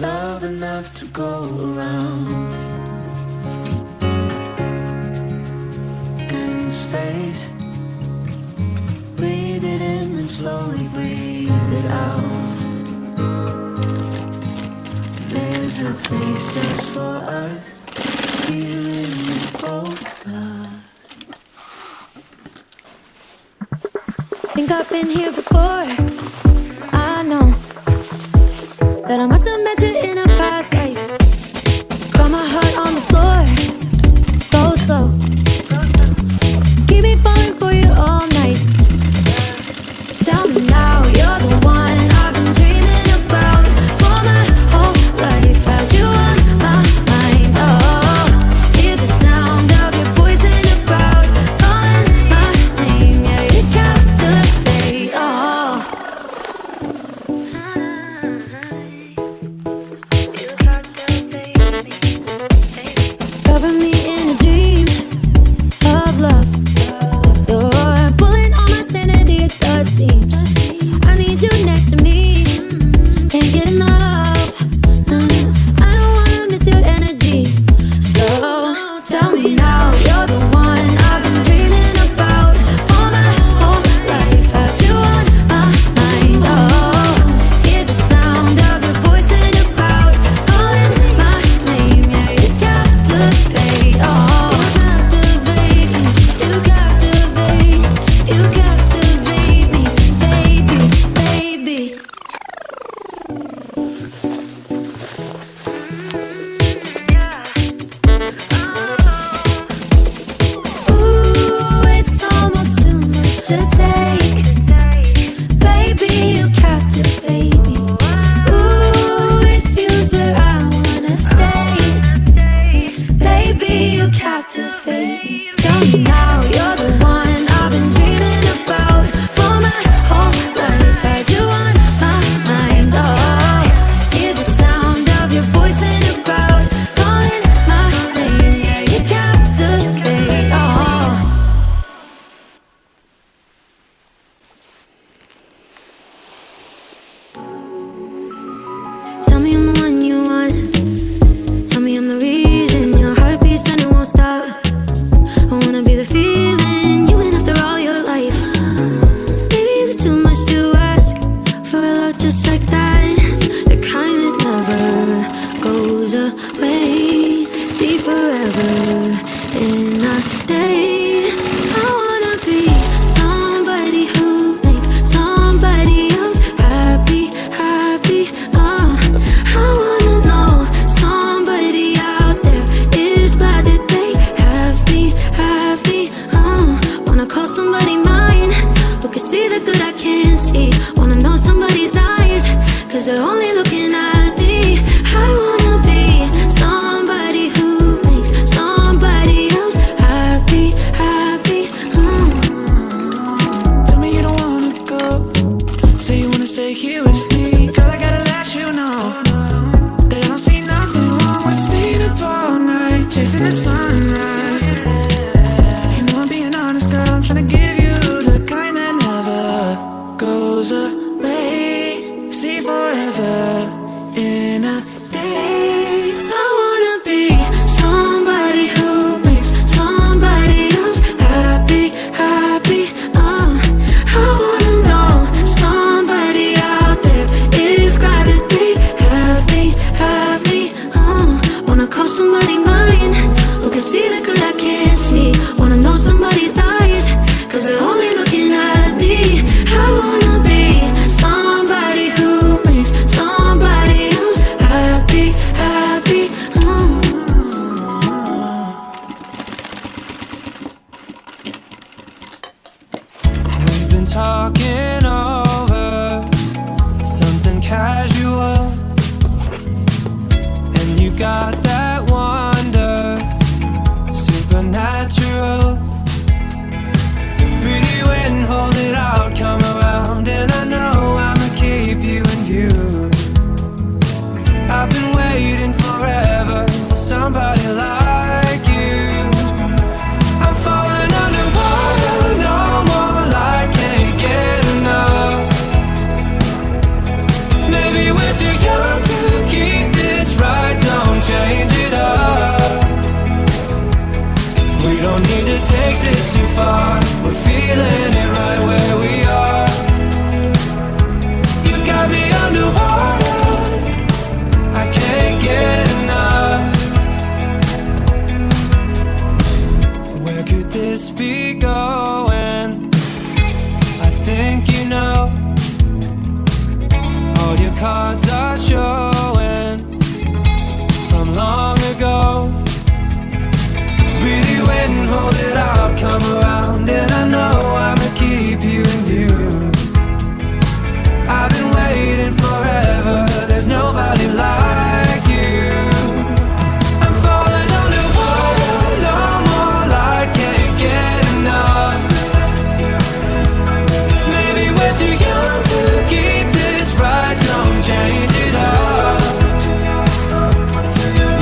love enough to go around. In space, breathe it in and slowly breathe it out. There's a place just for us, here in the both of us. Think I've been here before. I know that I must have met you in a past life. Got my heart on the floor, go slow. Keep me falling for you all night. Tell me now, you're the one I've been dreaming about for my whole life. Had you on my mind, oh. Hear the sound of your voice in the crowd, calling my name, yeah, you captivate, oh. Cover me in a dream of love. You're pulling on my sanity, it does seems. I need you next to me, can't get enough. I don't wanna miss your energy. So tell me now, you're the one I've been dreaming about for my whole life. Had you on my mind, oh. Hear the sound of your voice in the crowd, calling my name, yeah, you captivate, oh. You captivate me, you captivate me, baby, baby. Ooh, it's almost too much to take. Baby, you captivate me. Ooh, it feels where I wanna stay. Baby, you captivate me. Tell me now, you're the one I've been dreaming about for my whole life. Had you on my mind, oh. Hear the sound of your voice in the crowd, calling my name, yeah, you captivate, oh. Tell me I'm the one you want. Tell me I'm the reason your heart beats and it won't stop. I wanna be the feeling you in after all your life. Maybe is it too much to ask for a love just like that? The kind that never goes away. See forever in a day. I wanna be somebody who makes somebody else happy, happy. I wanna know somebody out there is glad that they have me, have me. Wanna call somebody mine who can see the good I can't see. Wanna know somebody's eyes, 'cause they're only looking at me. I wanna be somebody who makes somebody else happy, happy. Tell me you don't wanna go, say you wanna stay here with me. Girl, I gotta let you know that I don't see nothing wrong with staying up all night, chasing the sunrise. You know I'm being honest, girl, I'm tryna give you the kind that never goes away. See forever showing from long ago. Really waiting, hold it out, come around, and I know I'ma keep you in view. I've been waiting forever, there's nobody like you. I'm falling underwater, no more, I can't get enough. Maybe we're too young to keep this right, don't change it up.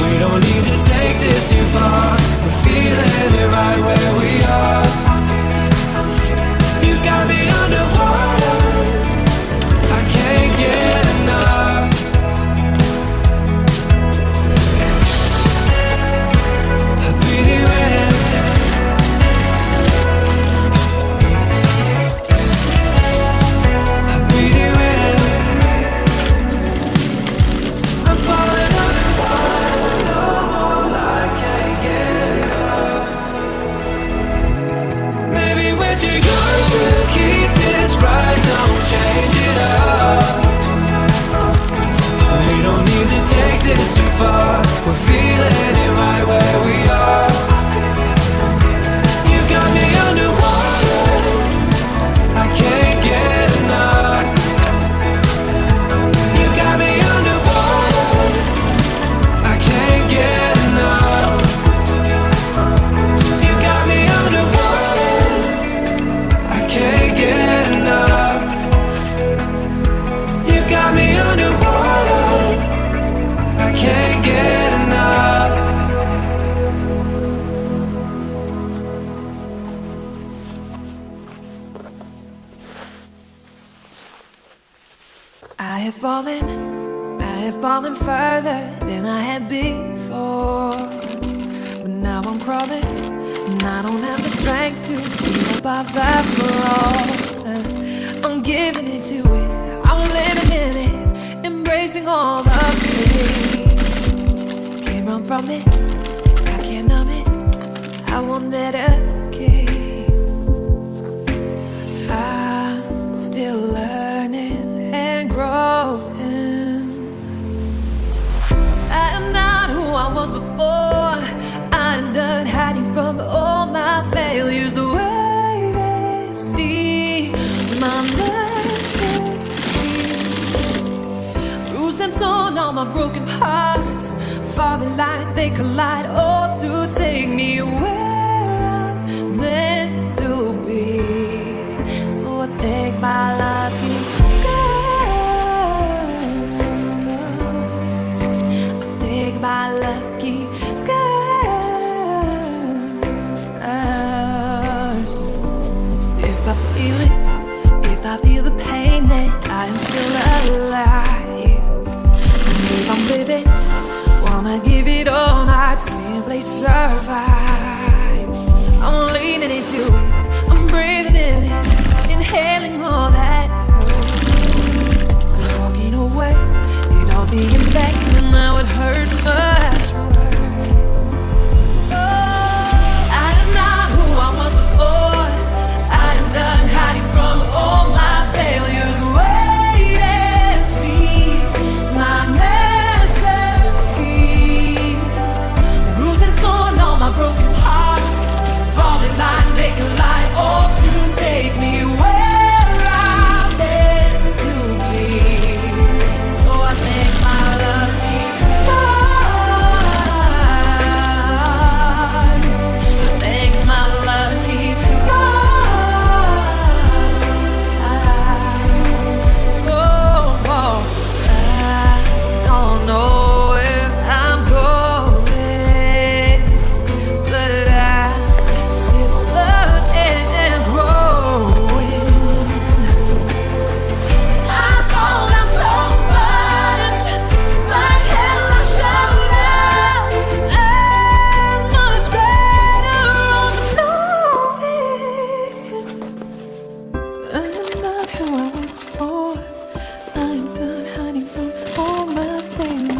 We don't need to take this too far, we're feeling it right where we are. You got me underwater, I can't get enough. I'll be there. I'll be there. I'm falling underwater, no more, I can't get enough. Maybe we're too young to keep this right, don't change it up. We don't need to take this too far, we're feeling it right where we are. You got me underwater, I can't get enough. You got me underwater, I can't get enough. You got me underwater, I can't get enough. You got me underwater, I can't get enough. I have fallen further than I had before. But now I'm crawling, and I don't have the strength to get up off that floor. I'm giving it to it, I'm living in it, embracing all the pain. Can't run from it, I can't numb it, I won't let it keep. I'm still learning and growing. I am not who I was before, I'm done hiding from all my failures. Wait and see my masterpiece. Bruised and torn, all my broken hearts falling like they collide, all to take me where I'm meant to be. So I thank my lucky stars, I thank my lucky stars. If I feel it, if I feel the pain, then I am still alive. And if I'm living, wanna give it all, not simply survive. I'm leaning into it, I'm breathing in it, inhaling all that hurt. 'Cause walking away, it'd all be in vain, and that would hurt much worse. I am not who I was before, I am done hiding from all my failures. Wait and see my masterpiece. Bruised and torn, all my broken hearts falling like they collide, all to take me where I'm meant to be. So I thank my lucky stars, I thank my lucky stars. Oh, I don't know where I'm going, but I still learn and growing. I fall down so much, like hell I showed up. I'm much better on knowing I'm not who I was before. I'm done hiding from all my failures.